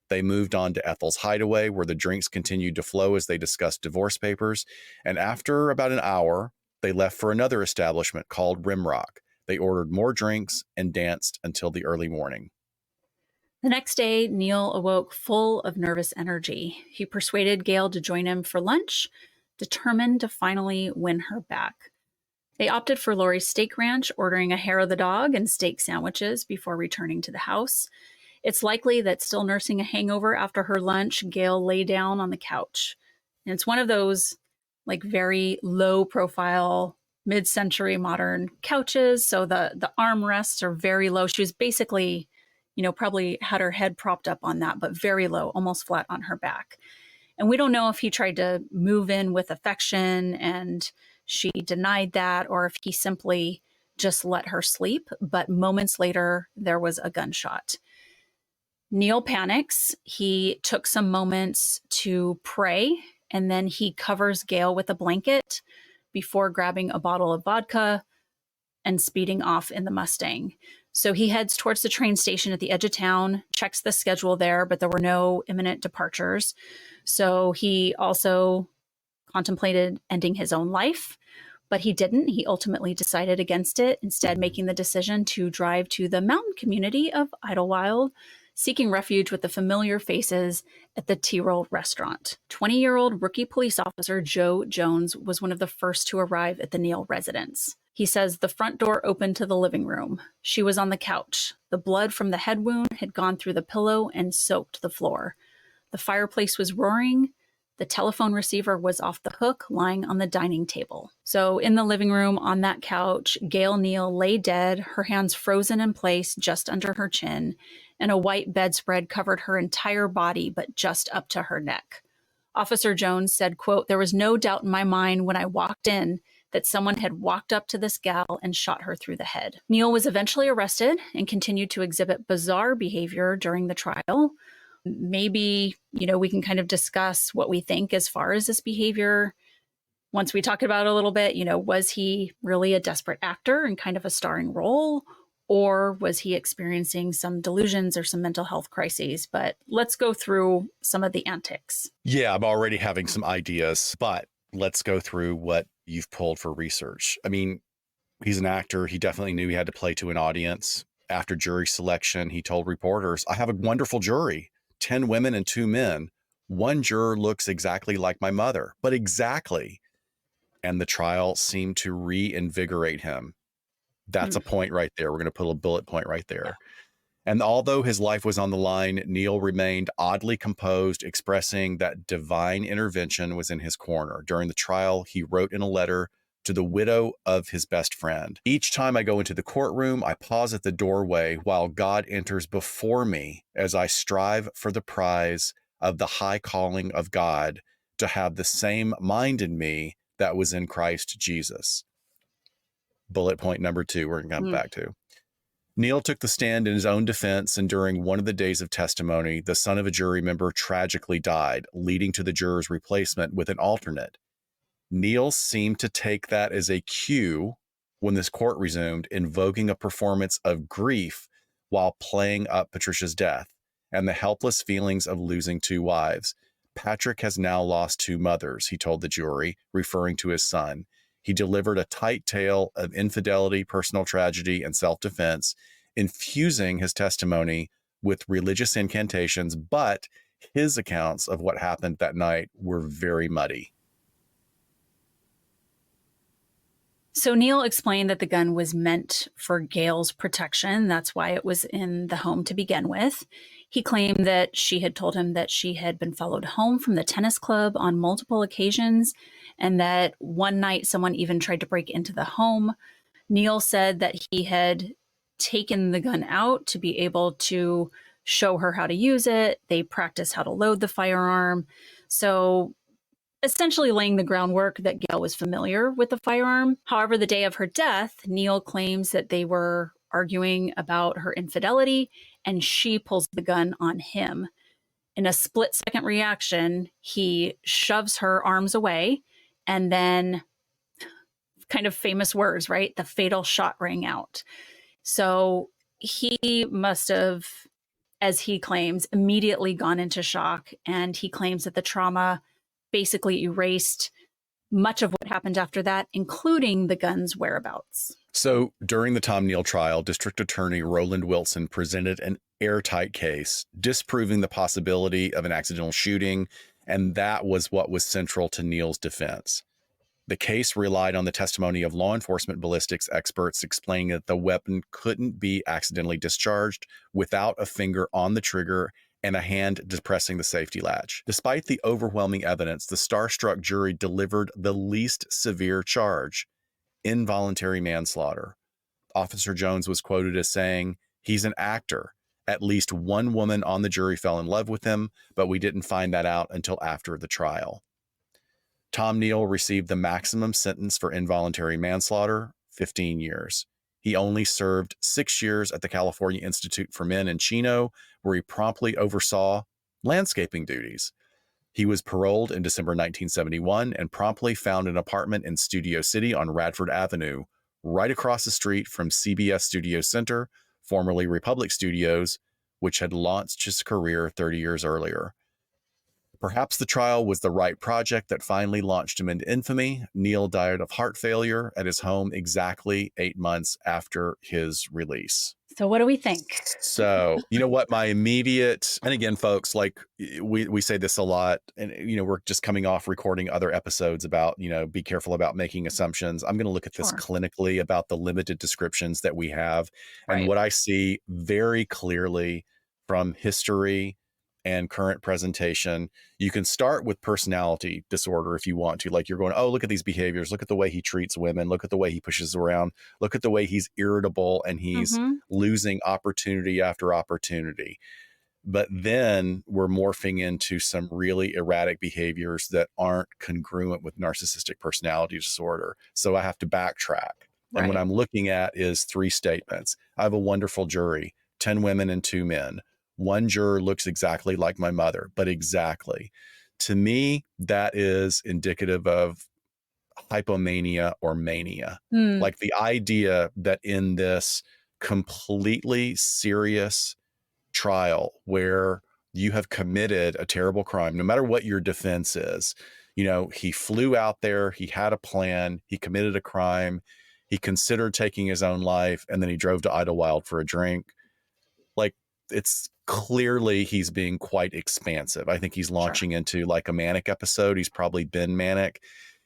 [SPEAKER 2] They moved on to Ethel's Hideaway, where the drinks continued to flow as they discussed divorce papers, and after about an hour, they left for another establishment called Rimrock. They ordered more drinks and danced until the early morning.
[SPEAKER 1] The next day, Neal awoke full of nervous energy. He persuaded Gale to join him for lunch, determined to finally win her back. They opted for Lori's Steak Ranch, ordering a hair of the dog and steak sandwiches before returning to the house. It's likely that, still nursing a hangover after her lunch, Gale lay down on the couch. And it's one of those very low profile, mid-century modern couches. So the armrests are very low. She was basically, probably had her head propped up on that, but very low, almost flat on her back. And we don't know if he tried to move in with affection and she denied that, or if he simply just let her sleep. But moments later, there was a gunshot. Neal panics. He took some moments to pray, and then he covers Gale with a blanket before grabbing a bottle of vodka and speeding off in the Mustang. So he heads towards the train station at the edge of town, checks the schedule there, but there were no imminent departures. So he also contemplated ending his own life, but he didn't. He ultimately decided against it, instead making the decision to drive to the mountain community of Idlewild seeking refuge with the familiar faces at the Tyrol restaurant. 20-year-old rookie police officer Joe Jones was one of the first to arrive at the Neal residence. He says the front door opened to the living room. She was on the couch. The blood from the head wound had gone through the pillow and soaked the floor. The fireplace was roaring. The telephone receiver was off the hook, lying on the dining table. So in the living room on that couch, Gail Neal lay dead, her hands frozen in place just under her chin, and a white bedspread covered her entire body, but just up to her neck. Officer Jones said, quote, "There was no doubt in my mind when I walked in that someone had walked up to this gal and shot her through the head." Neal was eventually arrested and continued to exhibit bizarre behavior during the trial. Maybe, we can kind of discuss what we think as far as this behavior. Once we talk about it a little bit, was he really a desperate actor in kind of a starring role? Or was he experiencing some delusions or some mental health crises? But let's go through some of the antics.
[SPEAKER 2] Yeah, I'm already having some ideas, but let's go through what you've pulled for research. I mean, he's an actor. He definitely knew he had to play to an audience. After jury selection, he told reporters, "I have a wonderful jury. 10 women and 2 men. One juror looks exactly like my mother, but exactly." And the trial seemed to reinvigorate him. That's a point right there. We're going to put a bullet point right there. And although his life was on the line, Neal remained oddly composed, expressing that divine intervention was in his corner. During the trial, he wrote in a letter to the widow of his best friend, "Each time I go into the courtroom, I pause at the doorway while God enters before me as I strive for the prize of the high calling of God to have the same mind in me that was in Christ Jesus." Bullet point number 2, we're going to come back to. Neal took the stand in his own defense, and during one of the days of testimony, the son of a jury member tragically died, leading to the juror's replacement with an alternate. Neal seemed to take that as a cue when this court resumed, invoking a performance of grief while playing up Patricia's death and the helpless feelings of losing 2 wives. "Patrick has now lost 2 mothers," he told the jury, referring to his son. He delivered a tight tale of infidelity, personal tragedy, and self-defense, infusing his testimony with religious incantations, but his accounts of what happened that night were very muddy.
[SPEAKER 1] So Neal explained that the gun was meant for Gail's protection. That's why it was in the home to begin with. He claimed that she had told him that she had been followed home from the tennis club on multiple occasions, and that one night someone even tried to break into the home. Neal said that he had taken the gun out to be able to show her how to use it. They practiced how to load the firearm. So essentially laying the groundwork that Gail was familiar with the firearm. However, the day of her death, Neal claims that they were arguing about her infidelity, and she pulls the gun on him. In a split-second reaction, he shoves her arms away, and then, kind of famous words, right? The fatal shot rang out. So he must have, as he claims, immediately gone into shock, and he claims that the trauma basically erased much of what happened after that, including the gun's whereabouts.
[SPEAKER 2] So during the Tom Neal trial, District Attorney Roland Wilson presented an airtight case, disproving the possibility of an accidental shooting, and that was what was central to Neal's defense. The case relied on the testimony of law enforcement ballistics experts explaining that the weapon couldn't be accidentally discharged without a finger on the trigger and a hand depressing the safety latch. Despite the overwhelming evidence, the starstruck jury delivered the least severe charge: involuntary manslaughter. Officer Jones was quoted as saying, "He's an actor. At least one woman on the jury fell in love with him, but we didn't find that out until after the trial." Tom Neal received the maximum sentence for involuntary manslaughter, 15 years. He only served 6 years at the California Institute for Men in Chino, where he promptly oversaw landscaping duties. He was paroled in December 1971 and promptly found an apartment in Studio City on Radford Avenue, right across the street from CBS Studio Center, formerly Republic Studios, which had launched his career 30 years earlier. Perhaps the trial was the right project that finally launched him into infamy. Neal died of heart failure at his home exactly 8 months after his release.
[SPEAKER 1] So what do we think?
[SPEAKER 2] So, you know what, my immediate, and again, folks, like we say this a lot, and we're just coming off recording other episodes about, be careful about making assumptions. I'm going to look at this
[SPEAKER 1] Sure.
[SPEAKER 2] clinically about the limited descriptions that we have. And
[SPEAKER 1] Right.
[SPEAKER 2] what I see very clearly from history and current presentation, you can start with personality disorder if you want to. Like, you're going, oh, look at these behaviors. Look at the way he treats women. Look at the way he pushes around. Look at the way he's irritable and he's
[SPEAKER 1] Mm-hmm.
[SPEAKER 2] losing opportunity after opportunity. But then we're morphing into some really erratic behaviors that aren't congruent with narcissistic personality disorder. So I have to backtrack. And what
[SPEAKER 1] Right.
[SPEAKER 2] I'm looking at is 3 statements. I have a wonderful jury, 10 women and 2 men. One juror looks exactly like my mother, but exactly. To me, that is indicative of hypomania or mania.
[SPEAKER 1] Mm.
[SPEAKER 2] Like, the idea that in this completely serious trial where you have committed a terrible crime, no matter what your defense is, he flew out there, he had a plan, he committed a crime, he considered taking his own life, and then he drove to Idlewild for a drink. Like, it's clearly he's being quite expansive. I think he's
[SPEAKER 1] Sure.
[SPEAKER 2] launching into like a manic episode. He's probably been manic.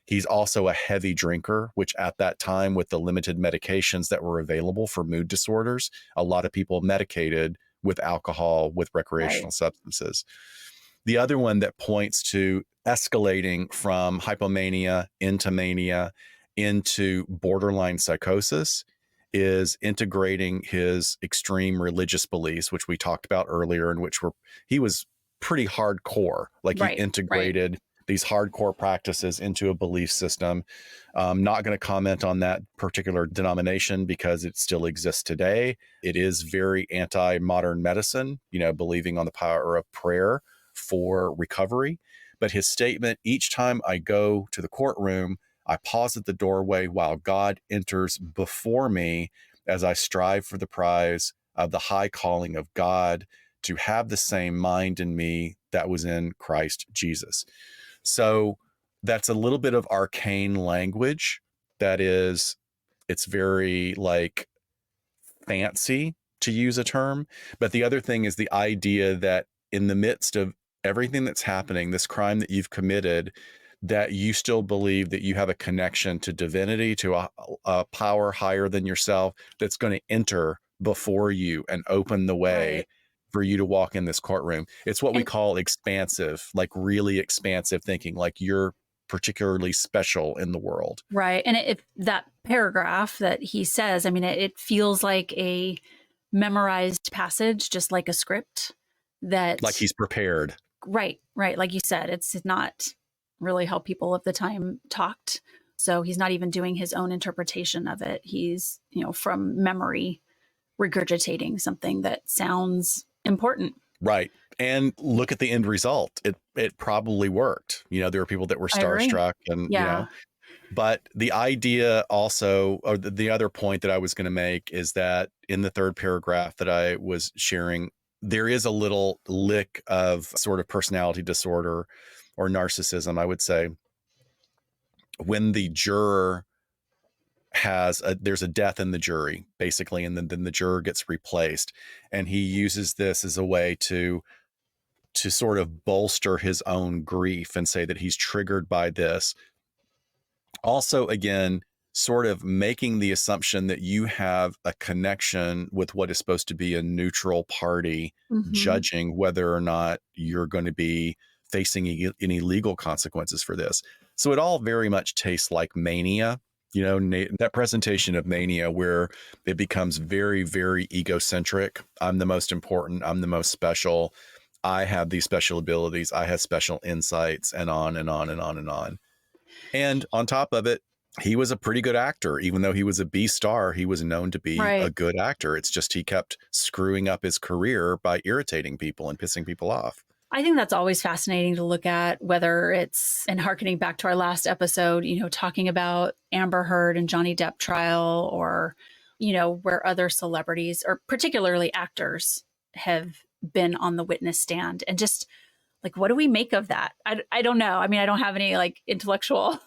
[SPEAKER 2] He's also a heavy drinker, which at that time, with the limited medications that were available for mood disorders, a lot of people medicated with alcohol, with
[SPEAKER 1] Right.
[SPEAKER 2] recreational substances. The other one that points to escalating from hypomania into mania into borderline psychosis is integrating his extreme religious beliefs, which we talked about earlier, in which he was pretty hardcore. Like, he
[SPEAKER 1] Right. Right.
[SPEAKER 2] integrated these hardcore practices into a belief system. Not going to comment on that particular denomination because it still exists today. It is very anti-modern medicine, believing on the power of prayer for recovery. But his statement, each time I go to the courtroom, I pause at the doorway while God enters before me as I strive for the prize of the high calling of God to have the same mind in me that was in Christ Jesus. So that's a little bit of arcane language it's very like fancy, to use a term. But the other thing is the idea that in the midst of everything that's happening, this crime that you've committed, that you still believe that you have a connection to divinity, to a power higher than yourself that's going to enter before you and open the way
[SPEAKER 1] Right.
[SPEAKER 2] for you to walk in this courtroom. It's what we
[SPEAKER 1] And
[SPEAKER 2] call expansive, like really expansive thinking, like you're particularly special in the world.
[SPEAKER 1] right. And that paragraph that he says, I mean, it feels like a memorized passage, just like a script
[SPEAKER 2] Like
[SPEAKER 1] that,
[SPEAKER 2] he's prepared.
[SPEAKER 1] right, right. Like you said, it's not really how people of the time talked. So he's not even doing his own interpretation of it. He's, from memory regurgitating something that sounds important.
[SPEAKER 2] Right. And look at the end result. It probably worked. There were people that were
[SPEAKER 1] I agree.
[SPEAKER 2] starstruck and,
[SPEAKER 1] Yeah.
[SPEAKER 2] but the idea also, or the other point that I was going to make is that in the third paragraph that I was sharing, there is a little lick of sort of personality disorder or narcissism, I would say, when the juror there's a death in the jury, basically, and then the juror gets replaced. And he uses this as a way to sort of bolster his own grief and say that he's triggered by this. Also, again, sort of making the assumption that you have a connection with what is supposed to be a neutral party,
[SPEAKER 1] Hmm.
[SPEAKER 2] judging whether or not you're going to be facing any legal consequences for this. So it all very much tastes like mania. That presentation of mania where it becomes very, very egocentric. I'm the most important. I'm the most special. I have these special abilities. I have special insights, and on and on and on and on. And on top of it, he was a pretty good actor. Even though he was a B star, he was known to be a
[SPEAKER 1] Right.
[SPEAKER 2] good actor. It's just he kept screwing up his career by irritating people and pissing people off.
[SPEAKER 1] I think that's always fascinating to look at, whether it's, and harkening back to our last episode, talking about Amber Heard and Johnny Depp trial, or, where other celebrities or particularly actors have been on the witness stand, and just like, what do we make of that? I don't know. I mean, I don't have any like intellectual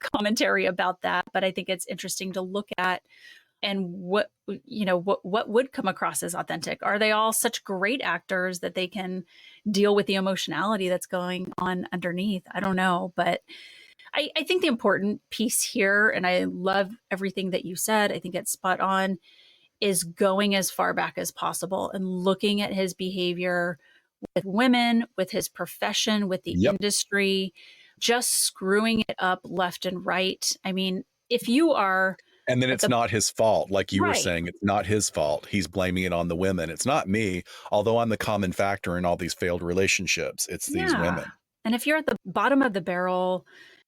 [SPEAKER 1] commentary about that, but I think it's interesting to look at and what would come across as authentic? Are they all such great actors that they can deal with the emotionality that's going on underneath? I don't know, but I think the important piece here, and I love everything that you said, I think it's spot on, is going as far back as possible and looking at his behavior with women, with his profession, with the
[SPEAKER 2] Yep.
[SPEAKER 1] industry, just screwing it up left and right. I mean, if you are
[SPEAKER 2] And then
[SPEAKER 1] at
[SPEAKER 2] it's
[SPEAKER 1] the
[SPEAKER 2] not his fault. Like you were
[SPEAKER 1] right,
[SPEAKER 2] saying, it's not his fault. He's blaming it on the women. It's not me, although I'm the common factor in all these failed relationships. It's these
[SPEAKER 1] yeah.
[SPEAKER 2] women.
[SPEAKER 1] And if you're at the bottom of the barrel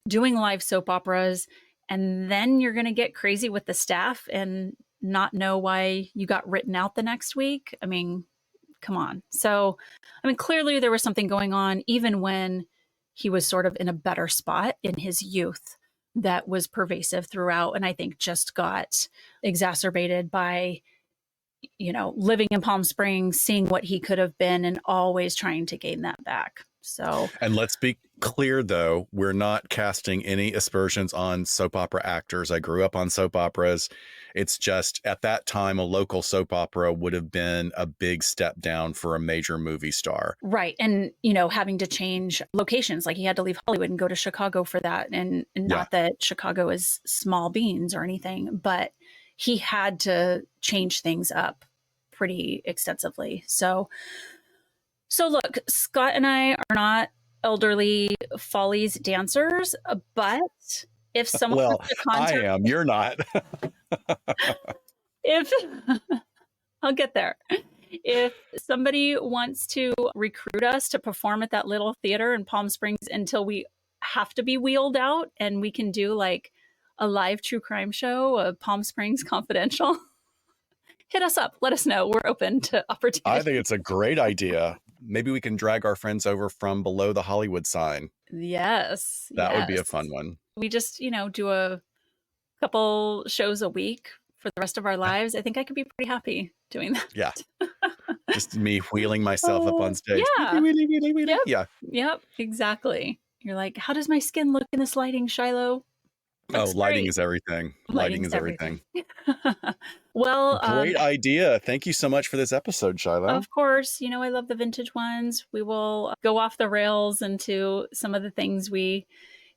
[SPEAKER 1] doing live soap operas, and then you're going to get crazy with the staff and not know why you got written out the next week, I mean, come on. So, I mean, clearly there was something going on even when he was sort of in a better spot in his youth that was pervasive throughout. And I think just got exacerbated by, living in Palm Springs, seeing what he could have been and always trying to gain that back. So,
[SPEAKER 2] And let's be clear, though, we're not casting any aspersions on soap opera actors. I grew up on soap operas. It's just at that time, a local soap opera would have been a big step down for a major movie star.
[SPEAKER 1] right. And, having to change locations, like he had to leave Hollywood and go to Chicago for that. And
[SPEAKER 2] Yeah.
[SPEAKER 1] not that Chicago is small beans or anything, but he had to change things up pretty extensively. So look, Scott and I are not elderly Follies dancers, but if someone
[SPEAKER 2] Well,
[SPEAKER 1] wants to
[SPEAKER 2] I
[SPEAKER 1] contact,
[SPEAKER 2] am. You're not.
[SPEAKER 1] if I'll get there. If somebody wants to recruit us to perform at that little theater in Palm Springs until we have to be wheeled out and we can do like a live true crime show, a Palm Springs Confidential, hit us up. Let us know. We're open to opportunities.
[SPEAKER 2] I think it's a great idea. Maybe we can drag our friends over from below the Hollywood sign.
[SPEAKER 1] Yes.
[SPEAKER 2] That would be a
[SPEAKER 1] yes.
[SPEAKER 2] fun one.
[SPEAKER 1] We just, do a couple shows a week for the rest of our lives. I think I could be pretty happy doing that.
[SPEAKER 2] Yeah. Just me wheeling myself up on stage.
[SPEAKER 1] Yeah.
[SPEAKER 2] Wheelie, wheelie, wheelie.
[SPEAKER 1] Yep.
[SPEAKER 2] Yeah.
[SPEAKER 1] Yep, exactly. You're like, how does my skin look in this lighting, Shiloh? Looks
[SPEAKER 2] Lighting
[SPEAKER 1] great.
[SPEAKER 2] is everything. Lighting is everything.
[SPEAKER 1] Well,
[SPEAKER 2] Great idea. Thank you so much for this episode, Shiloh.
[SPEAKER 1] of course, I love the vintage ones. We will go off the rails into some of the things we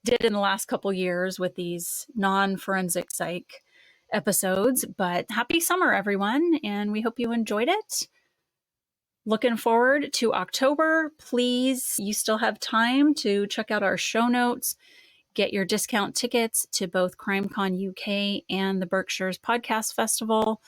[SPEAKER 1] did in the last couple years with these non-forensic psych episodes. But happy summer, everyone, and we hope you enjoyed it. Looking forward to October. Please, you still have time to check out our show notes. Get your discount tickets to both CrimeCon UK and the Berkshires Podcast Festival.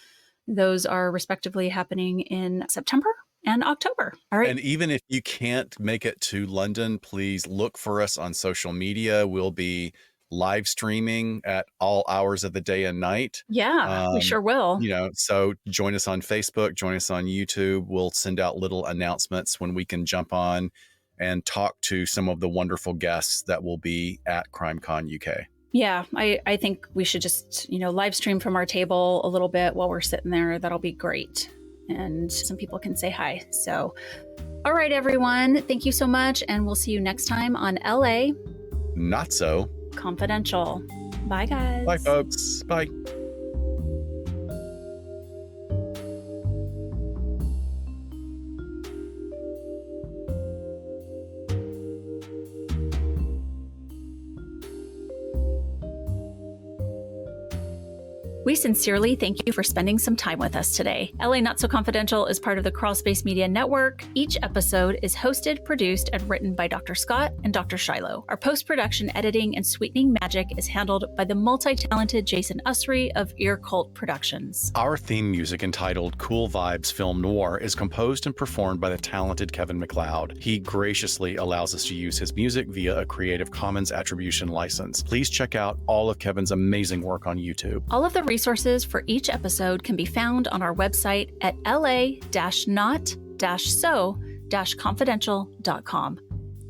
[SPEAKER 1] Those are respectively happening in September and October. All right.
[SPEAKER 2] And even if you can't make it to London, please look for us on social media. We'll be live streaming at all hours of the day and night.
[SPEAKER 1] Yeah, we sure will.
[SPEAKER 2] So join us on Facebook, join us on YouTube. We'll send out little announcements when we can jump on and talk to some of the wonderful guests that will be at CrimeCon UK.
[SPEAKER 1] Yeah, I think we should just, live stream from our table a little bit while we're sitting there. That'll be great. And some people can say hi. So, all right, everyone. Thank you so much. And we'll see you next time on LA
[SPEAKER 2] Not So
[SPEAKER 1] Confidential. Bye, guys.
[SPEAKER 2] Bye, folks. Bye.
[SPEAKER 1] We sincerely thank you for spending some time with us today. LA Not So Confidential is part of the Crawlspace Media Network. Each episode is hosted, produced, and written by Dr. Scott and Dr. Shiloh. Our post-production editing and sweetening magic is handled by the multi-talented Jason Usry of Ear Cult Productions.
[SPEAKER 2] Our theme music, entitled Cool Vibes Film Noir, is composed and performed by the talented Kevin MacLeod. He graciously allows us to use his music via a Creative Commons Attribution license. Please check out all of Kevin's amazing work on YouTube.
[SPEAKER 1] All of the resources for each episode can be found on our website at la-not-so-confidential.com.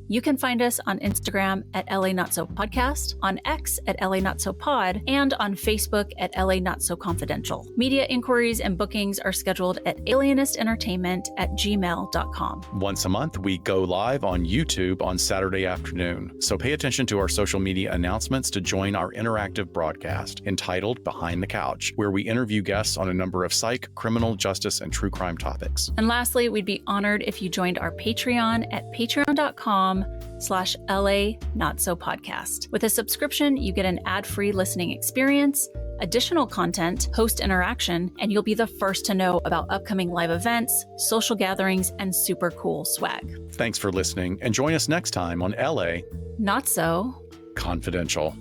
[SPEAKER 1] You can find us on Instagram at LA Not So Podcast, on X at LA Not So Pod, and on Facebook at LA Not So Confidential. Media inquiries and bookings are scheduled at alienistentertainment@gmail.com.
[SPEAKER 2] Once a month, we go live on YouTube on Saturday afternoon. So pay attention to our social media announcements to join our interactive broadcast entitled Behind the Couch, where we interview guests on a number of psych, criminal justice, and true crime topics.
[SPEAKER 1] And lastly, we'd be honored if you joined our Patreon at patreon.com/LA Not So Podcast. With a subscription, you get an ad-free listening experience, additional content, host interaction, and you'll be the first to know about upcoming live events, social gatherings, and super cool swag.
[SPEAKER 2] Thanks for listening, and join us next time on LA
[SPEAKER 1] Not So
[SPEAKER 2] Confidential.